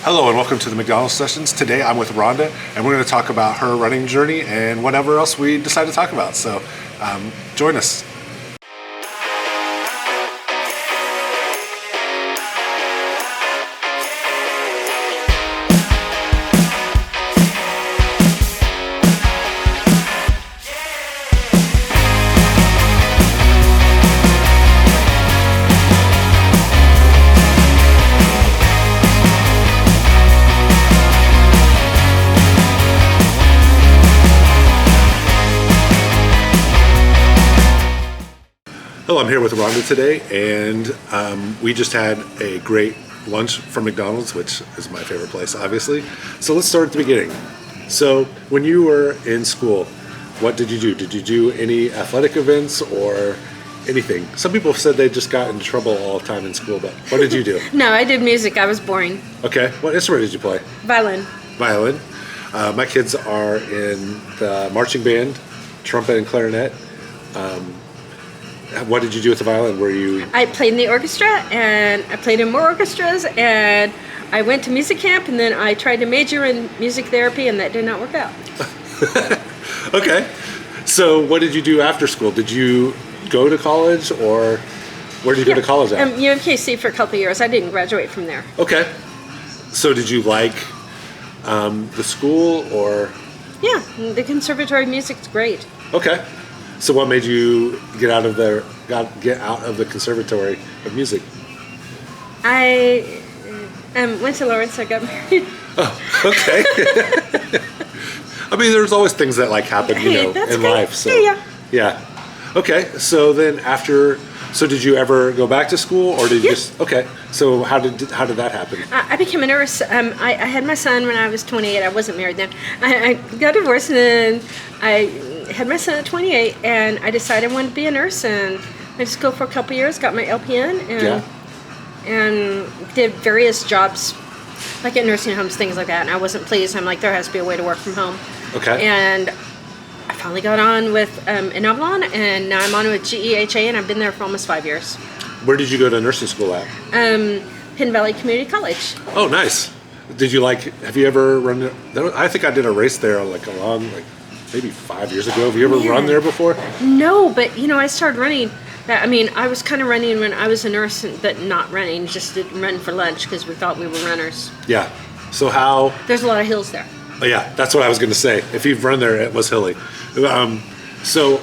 Hello and welcome to the McDonald's sessions. Today I'm with Rhonda and we're going to talk about her running journey and whatever else we decide to talk about. So join us. Hello, I'm here with Rhonda today, and we just had a great lunch from McDonald's, which is my favorite place, obviously. So let's start at the beginning. So when you were in school, what did you do? Did you do any athletic events or anything? Some people have said they just got in trouble all the time in school, but what did you do? No, I did music. I was boring. Okay, what instrument did you play? Violin. Violin. My kids are in the marching band, trumpet and clarinet. What did you do with the violin? I played in the orchestra, and I played in more orchestras, and I went to music camp, and then I tried to major in music therapy, and that did not work out. Okay. So what did you do after school? Did you go to college, or where did you go to college at? UMKC for a couple of years. I didn't graduate from there. Okay. So did you like the school, or? Yeah, the conservatory music's great. Okay. So what made you get out of the conservatory of music? I went to Lawrence. I got married. Oh, okay. I mean, there's always things that happen, in good. life. So Yeah. Okay. So then so did you ever go back to school, or did you just? Okay. So how did that happen? I became a nurse. I had my son when I was 28. I wasn't married then. I got divorced, and then I had my son at 28, and I decided I wanted to be a nurse, and I just go for a couple years, got my LPN, and did various jobs, like at nursing homes, things like that. And I wasn't pleased. I'm like, there has to be a way to work from home. Okay. And I finally got on with Avalon, and now I'm on with GEHA, and I've been there for almost 5 years. Where did you go to nursing school at? Penn Valley Community College. Oh, nice. Did you have you ever run? I think I did a race there maybe 5 years ago. Have you ever run there before? No, but I started running. I was kind of running when I was a nurse, but not running. Just didn't run for lunch because we thought we were runners. Yeah. So how? There's a lot of hills there. Oh, yeah, that's what I was going to say. If you've run there, it was hilly. So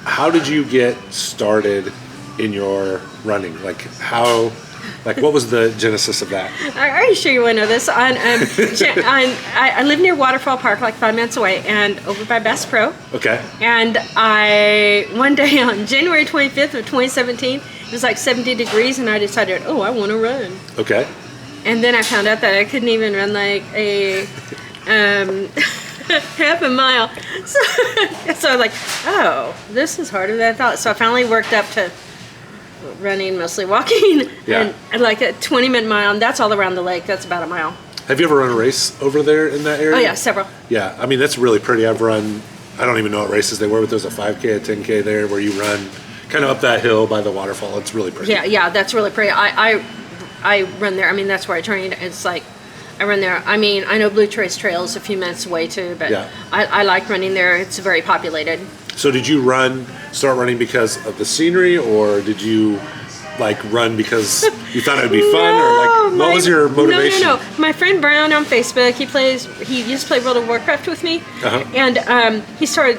how did you get started in your running? What was the genesis of that? Are you sure you want to know this? I live near Waterfall Park, 5 minutes away, and over by Bass Pro. Okay. And one day on January 25th of 2017, it was 70 degrees, and I decided, I want to run. Okay. And then I found out that I couldn't even run a half a mile. So I was this is harder than I thought. So I finally worked up to running, mostly walking, yeah. and a 20-minute mile, and that's all around the lake. That's about a mile. Have you ever run a race over there in that area? Oh, yeah, several. Yeah, that's really pretty. I've run, I don't even know what races they were, but there's a 5K, a 10K there where you run kind of up that hill by the waterfall. It's really pretty. Yeah, that's really pretty. I run there. That's where I trained. It's I run there. I know Blue Trace Trail is a few minutes away too, but yeah. I like running there. It's very populated. So did you start running because of the scenery, or did you run because you thought it would be fun, or what was your motivation? No. My friend Brown on Facebook, he used to play World of Warcraft with me, and he started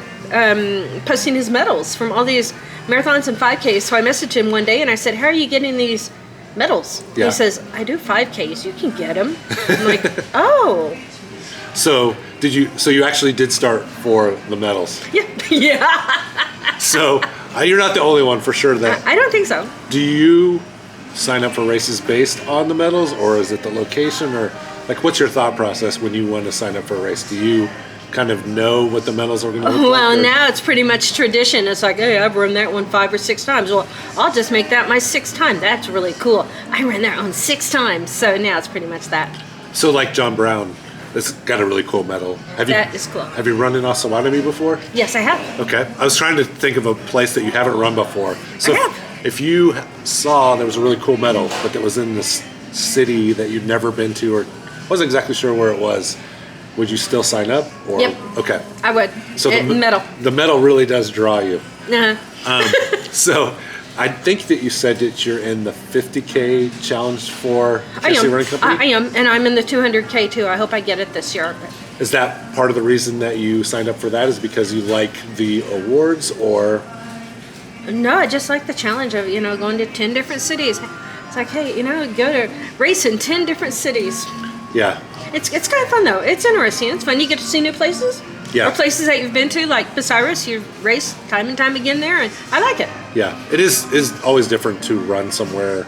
posting his medals from all these marathons and 5Ks. So I messaged him one day and I said, "How are you getting these medals?" Yeah. He says, "I do 5Ks. You can get them." I'm like, "Oh." So you actually did start for the medals? Yeah. So you're not the only one for sure that. I don't think so. Do you sign up for races based on the medals, or is it the location, or what's your thought process when you want to sign up for a race? Do you kind of know what the medals are going to look like? Well, now it's pretty much tradition. It's hey, I've run that one 5 or 6 times. Well, I'll just make that my 6th time. That's really cool. I ran that one 6 times. So now it's pretty much that. So John Brown, it's got a really cool medal. That is cool. Have you run in Osawatomie before? Yes, I have. Okay. I was trying to think of a place that you haven't run before. So I have. If you saw there was a really cool medal, but that was in this city that you'd never been to, or wasn't exactly sure where it was. Would you still sign up? Or, Yep. Okay. I would. So Medal. The medal really does draw you. Uh-huh. So I think that you said that you're in the 50K challenge for I Jesse am. Running Company. I am, and I'm in the 200K too. I hope I get it this year. Is that part of the reason that you signed up for that? Is because you like the awards, or? No, I just like the challenge of going to 10 different cities. It's like, hey, go to race in 10 different cities. Yeah. It's kind of fun though. It's interesting. It's fun. You get to see new places. Yeah. Or places that you've been to, like Bucyrus. You race time and time again there, and I like it. Yeah. It is always different to run somewhere,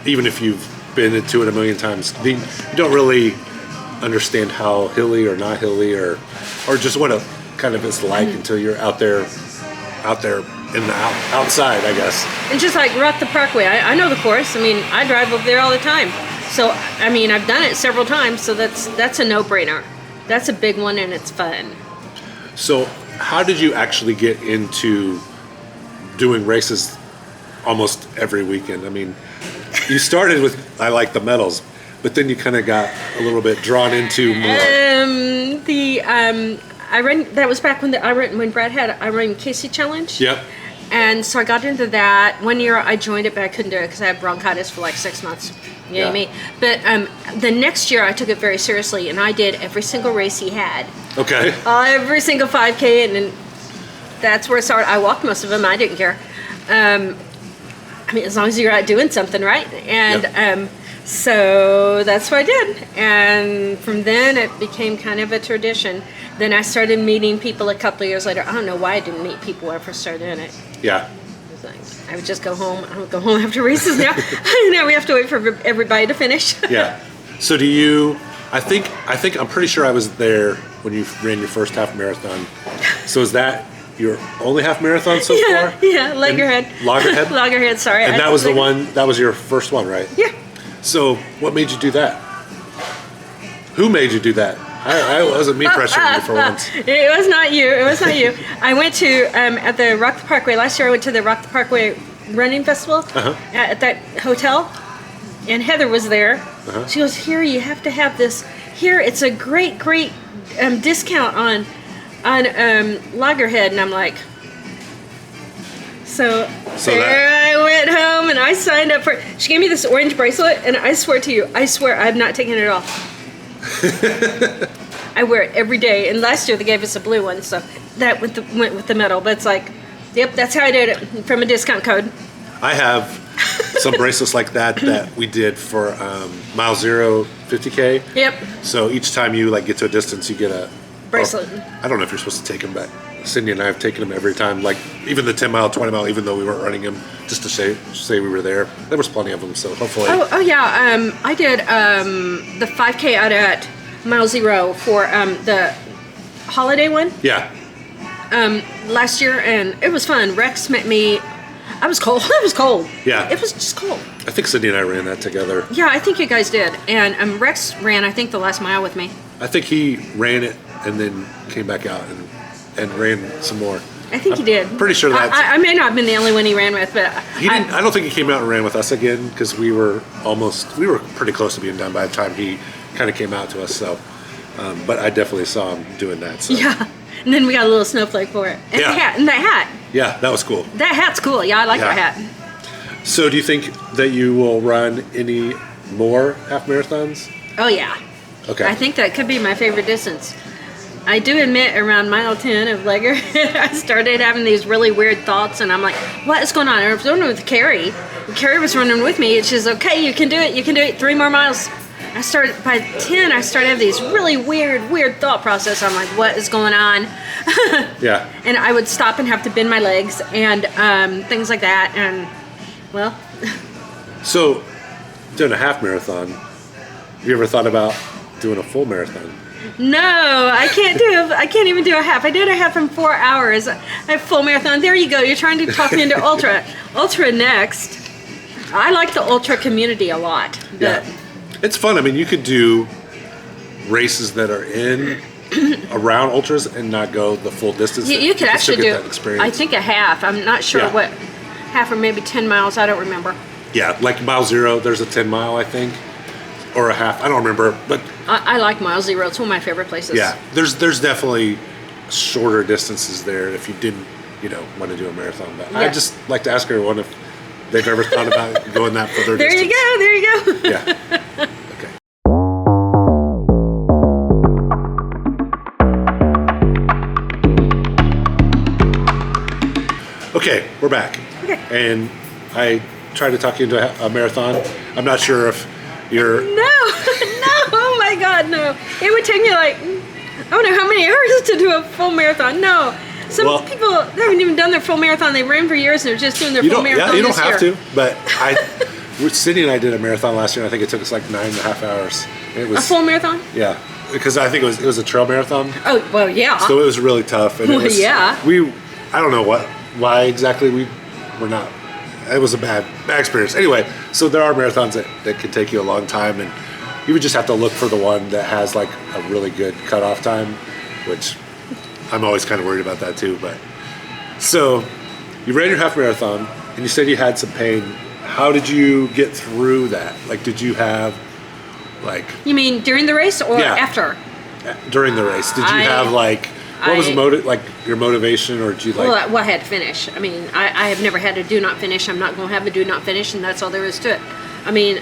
even if you've been into it a million times. You don't really understand how hilly or not hilly, or just what a kind of it's like until you're out there in the outside, I guess. And just like Rock the Parkway, I know the course. I mean, I drive over there all the time. So, I mean, I've done it several times, so that's a no-brainer. That's a big one, and it's fun. So how did you actually get into doing races almost every weekend? I mean, you started with, I like the medals, but then you kind of got a little bit drawn into more. I ran, that was back when Brad I ran Casey Challenge. Yep. And so I got into that. One year I joined it, but I couldn't do it because I had bronchitis for like 6 months. You know what I mean? But the next year I took it very seriously, and I did every single race he had. Okay. Every single 5K, and then that's where it started. I walked most of them. I didn't care. I mean, as long as you're out doing something, right? And so that's what I did. And from then it became kind of a tradition. Then I started meeting people a couple of years later. I don't know why I didn't meet people when I first started doing it. Yeah. I would just go home. I would go home after races now. Now we have to wait for everybody to finish. Yeah. So do you? I think I'm pretty sure I was there when you ran your first half marathon. So is that your only half marathon so far? Yeah, Loggerhead. Loggerhead. Loggerhead. Sorry. And that was the one. That was your first one, right? Yeah. So what made you do that? Who made you do that? I wasn't me pressuring you for once. It was not you. It was not you. I went to at the Rock the Parkway last year. I went to the Rock the Parkway running festival at that hotel, and Heather was there. She goes, "Here, you have to have this. Here, it's a great discount on Loggerhead." And I'm like, so there I went home and I signed up for it. She gave me this orange bracelet, and I swear to you, I have not taken it off. I wear it every day, and last year they gave us a blue one, so that went with the medal. But it's like, yep, that's how I did it, from a discount code. I have some bracelets like that we did for Mile Zero 50K. Yep. So each time you get to a distance, you get a bracelet. I don't know if you're supposed to take them back. Cindy and I have taken them every time, even the 10 mile, 20 mile, even though we weren't running them, just to say we were there. There was plenty of them, so hopefully. Oh yeah. I did the 5K out at Mile Zero for the holiday one. Yeah. Last year, and it was fun. Rex met me. I was cold. It was cold. Yeah. It was just cold. I think Cindy and I ran that together. Yeah, I think you guys did. And Rex ran, I think, the last mile with me. I think he ran it and then came back out and ran some more. I think he did. Pretty sure that's. I may not have been the only one he ran with, but he didn't. I don't think he came out and ran with us again because we were pretty close to being done by the time he kind of came out to us. So, but I definitely saw him doing that. So. Yeah, and then we got a little snowflake for it, and the hat, and that hat. Yeah, that was cool. That hat's cool. Yeah, I like that hat. So, do you think that you will run any more half marathons? Oh yeah. Okay. I think that could be my favorite distance. I do admit, around mile 10 of Loggerhead, I started having these really weird thoughts, and I'm like, what is going on? I was running with Carrie. Carrie was running with me, and she's okay, you can do it, 3 more miles. By 10, I started having these really weird thought process. I'm like, what is going on? Yeah. And I would stop and have to bend my legs, and things like that, and, well. So, doing a half marathon, have you ever thought about doing a full marathon? No, I can't even do a half. I did a half in 4 hours. I have full marathon. There you go. You're trying to talk me into ultra. Ultra next. I like the ultra community a lot. Yeah. It's fun. I mean, you could do races that are in around ultras and not go the full distance. You could actually do that experience. I think a half. I'm not sure what half, or maybe 10 miles. I don't remember. Yeah, like Mile Zero, there's a 10 mile, I think. or a half. I don't remember, but I like Mile Zero. It's one of my favorite places. yeah, there's definitely shorter distances there if you didn't, want to do a marathon. But Yeah. I'd just like to ask everyone if they've ever thought about going that further There distance. you go. Yeah. Okay. Okay, we're back. Okay. And I tried to talk you into a marathon. I'm not sure if you're. No, oh my God, no. It would take me like, I don't know how many hours to do a full marathon. No. Some Well- people they haven't even done their full marathon. They ran for years and they're just doing their You full don't. marathon Yeah, you don't this have year. to. But Sydney and I did a marathon last year. And I think it took us like 9.5 hours. It A was full marathon? yeah, because I think it was a trail marathon. Oh, well, yeah. So it was really tough. And it Well, was, yeah. I don't know why exactly we were not. It was a bad experience. Anyway, so there are marathons that can take you a long time, and you would just have to look for the one that has like a really good cutoff time, which I'm always kind of worried about that too. But so you ran your half marathon, and you said you had some pain. How did you get through that? Like, did you have like You mean during the race or Yeah. after? during the race? Did you I- have like what was I- like your motivation, or did you like? Well, I had to finish. I mean, I have never had a do not finish. I'm not going to have a do not finish, and that's all there is to it. I mean,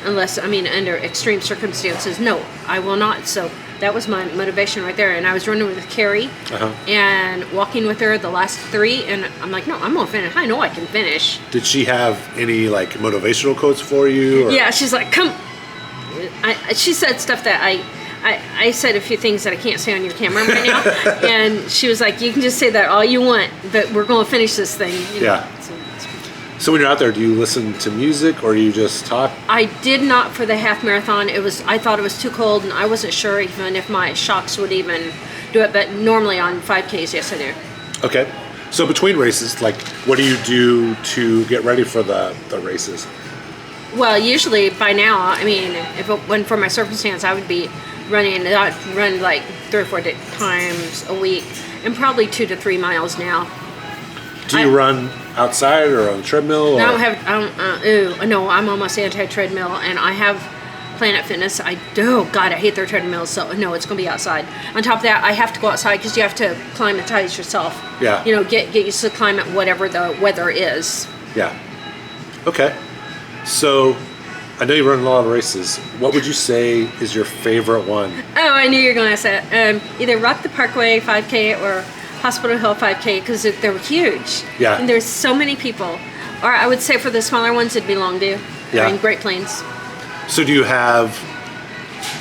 under extreme circumstances, no, I will not. So that was my motivation right there. And I was running with Carrie Uh-huh. and walking with her the last 3, and I'm like, no, I'm going to finish. I know I can finish. Did she have any like motivational quotes for you? Or? Yeah, she's like, come. She said stuff that I said a few things that I can't say on your camera right now, and she was like, "You can just say that all you want, but we're going to finish this thing." Yeah. So when you're out there, do you listen to music or do you just talk? I did not for the half marathon. I thought it was too cold, and I wasn't sure even if my shocks would even do it. But normally on 5Ks, yes, I do. Okay. So between races, like, what do you do to get ready for the races? Well, usually by now, I mean, if it wasn't for my circumstance, I would be running. I'd run like 3 or 4 times a week, and probably 2 to 3 miles now. Do you run outside or on the treadmill? Or? I don't have. No, I'm almost anti-treadmill, and I have Planet Fitness. God, I hate their treadmills. So no, it's going to be outside. On top of that, I have to go outside because you have to climatize yourself. Yeah. Get used to climate, whatever the weather is. Yeah. Okay. So I know you run a lot of races. What would you say is your favorite one? Oh, I knew you were going to ask that. Either Rock the Parkway 5K or Hospital Hill 5K because they're huge. Yeah. And there's so many people. Or I would say for the smaller ones, it'd be Longview. Yeah. Or in Great Plains. So do you have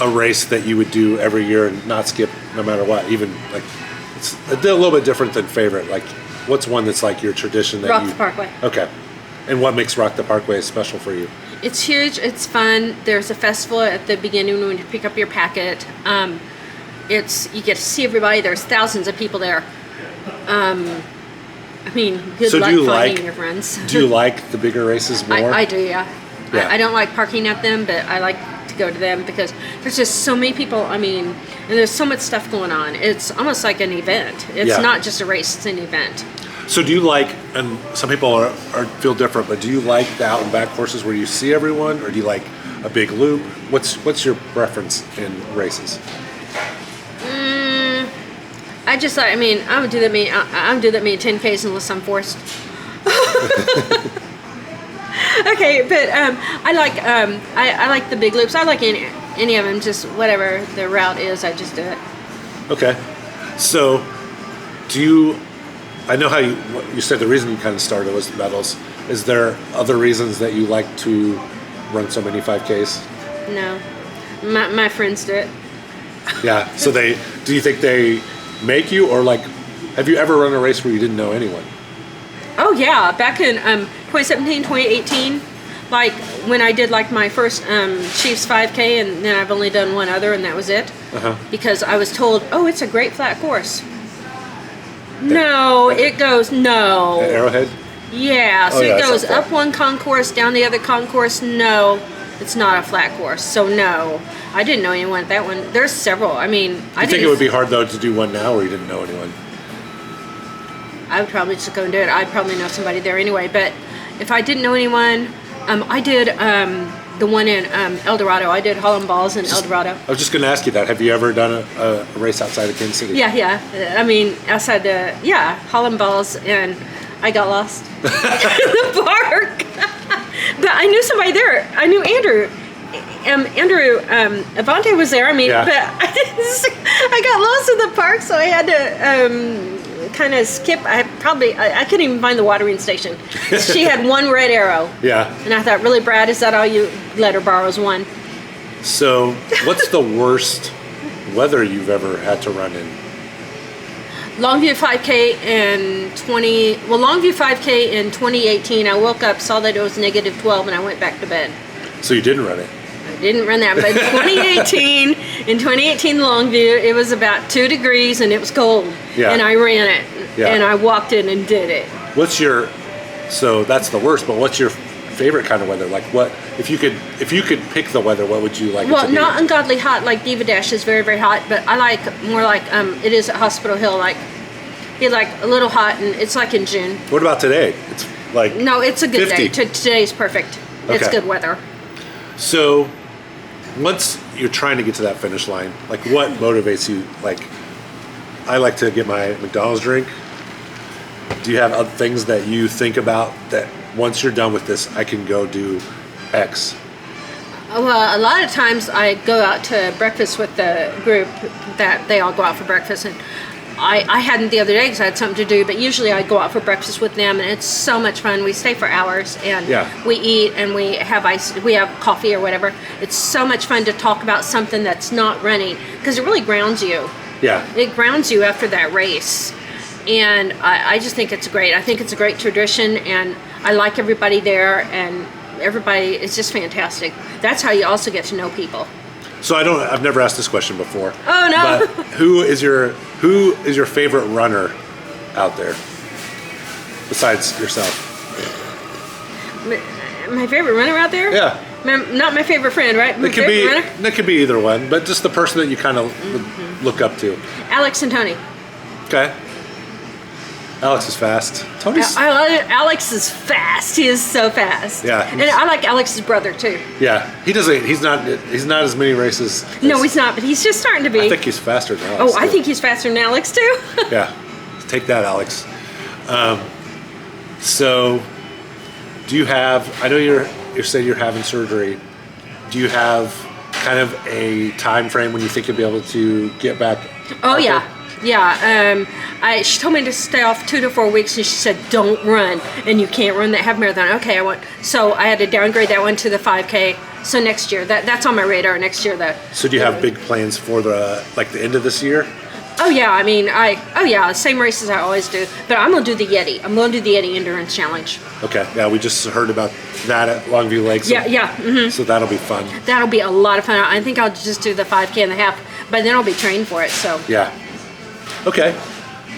a race that you would do every year and not skip no matter what? Even like it's a little bit different than favorite. Like, what's one that's like your tradition that Rock you? the Parkway. Okay. And what makes Rock the Parkway special for you? It's huge. It's fun. There's a festival at the beginning when you pick up your packet. You get to see everybody. There's thousands of people there. Good So do luck you finding like- your friends. Do you like the bigger races more? I do, yeah. Yeah. I don't like parking at them, but I like to go to them because there's just so many people. And there's so much stuff going on. It's almost like an event. It's Yeah. not just a race; it's an event. So do you like? And some people are feel different, but do you like the out and back courses where you see everyone, or do you like a big loop? What's your preference in races? I just like. I would do that. I would do that many 10Ks unless I'm forced. Okay, but I like the big loops. I like any of them. Just whatever the route is, I just do it. Okay. So do you? I know how you said the reason you kind of started was the medals. Is there other reasons that you like to run so many 5Ks? No, my friends do it. Yeah. So do you think they make you, or like, have you ever run a race where you didn't know anyone? Oh yeah, back in 2017, 2018, like when I did like my first Chiefs 5K, and then I've only done one other, and that was it. Because I was told, oh, it's a great flat course. No, it goes no. At Arrowhead? Yeah, so Oh, yeah, it it's goes not flat. up one concourse, down the other concourse. No, it's not a flat course. So no, I didn't know anyone at that one. There's several. I think it would be hard though to do one now where you didn't know anyone? I would probably just go and do it. I'd probably know somebody there anyway. But if I didn't know anyone, I did the one in El Dorado. I did Holland Balls in El Dorado. I was just going to ask you that. Have you ever done a race outside of Kansas City? Yeah. I mean, outside Holland Balls, and I got lost in the park. But I knew somebody there. I knew Andrew. Andrew Avante was there. I mean, Yeah. but I got lost in the park, so I had to kind of skip. I couldn't even find the watering station. She had one red arrow. Yeah. And I thought, really, Brad, is that all you let her borrow is one? So, what's the worst weather you've ever had to run in? Longview 5K Longview 5K in 2018. I woke up, saw that it was negative 12, and I went back to bed. So you didn't run it? I didn't run that, but in 2018 Longview, it was about 2 degrees and it was cold. Yeah. And I ran it. Yeah. And I walked in and did it. So that's the worst, but what's your favorite kind of weather? Like what, if you could pick the weather, what would you like it to be? Not ungodly hot like Diva Dash is very, very hot, but I like more like it is at Hospital Hill, like be like a little hot, and it's like in June. What about today? It's like No, it's a good 50. day. Today's perfect. It's Okay. good weather. So once you're trying to get to that finish line, like what motivates you? Like I like to get my McDonald's drink. Do you have other things that you think about that once you're done with this, I can go do X? Well, a lot of times I go out to breakfast with the group, that they all go out for breakfast, and I hadn't the other day because I had something to do, but usually I go out for breakfast with them, and it's so much fun. We stay for hours, and Yeah. we eat, and we have coffee or whatever. It's so much fun to talk about something that's not running, because it really grounds you. Yeah. It grounds you after that race. And I just think it's great. I think it's a great tradition, and I like everybody there, and everybody is just fantastic. That's how you also get to know people. So I've never asked this question before. Oh, no. But who is your favorite runner out there besides yourself? My favorite runner out there? Yeah. Not my favorite friend, right? My It could favorite be runner? that could be either one, but just the person that you kind of look up to. Alex and Tony. Okay. Alex is fast. Tony's Alex is fast. He is so fast. Yeah, And I like Alex's brother too. yeah. He doesn't. He's not as many races. No, as- he's not, but he's just starting to be. I think he's faster than Alex. I too. think he's faster than Alex too. Yeah. Take that, Alex. So, do you have? I know you're saying you're having surgery. Do you have kind of a time frame when you think you'll be able to get back? Oh out yeah. there? Yeah, she told me to stay off 2 to 4 weeks, and she said, "Don't run, and you can't run that half marathon." Okay, I went. So I had to downgrade that one to the 5K. So next year, that's on my radar. Next year, though. So do you have big plans for the end of this year? Oh yeah, I mean, same race as I always do. But I'm gonna do the Yeti. I'm gonna do the Yeti Endurance Challenge. Okay. Yeah, we just heard about that at Longview Lake. So, Yeah. Mm-hmm. So that'll be fun. That'll be a lot of fun. I think I'll just do the 5K and the half, but then I'll be trained for it. So. Yeah. Okay.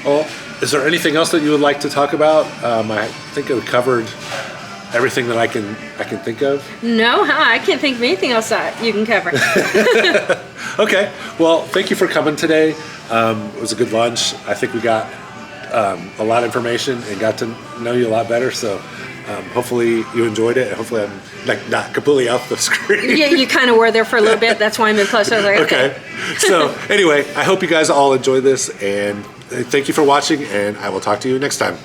Well, is there anything else that you would like to talk about? I think we covered everything that I can think of. No, I can't think of anything else that you can cover. Okay. Well, thank you for coming today. It was a good lunch. I think we got a lot of information and got to know you a lot better. So hopefully you enjoyed it. Hopefully I'm not completely off the screen. Yeah, you kind of were there for a little bit. That's why I moved closer. I was like, okay. So anyway, I hope you guys all enjoy this, and thank you for watching, and I will talk to you next time.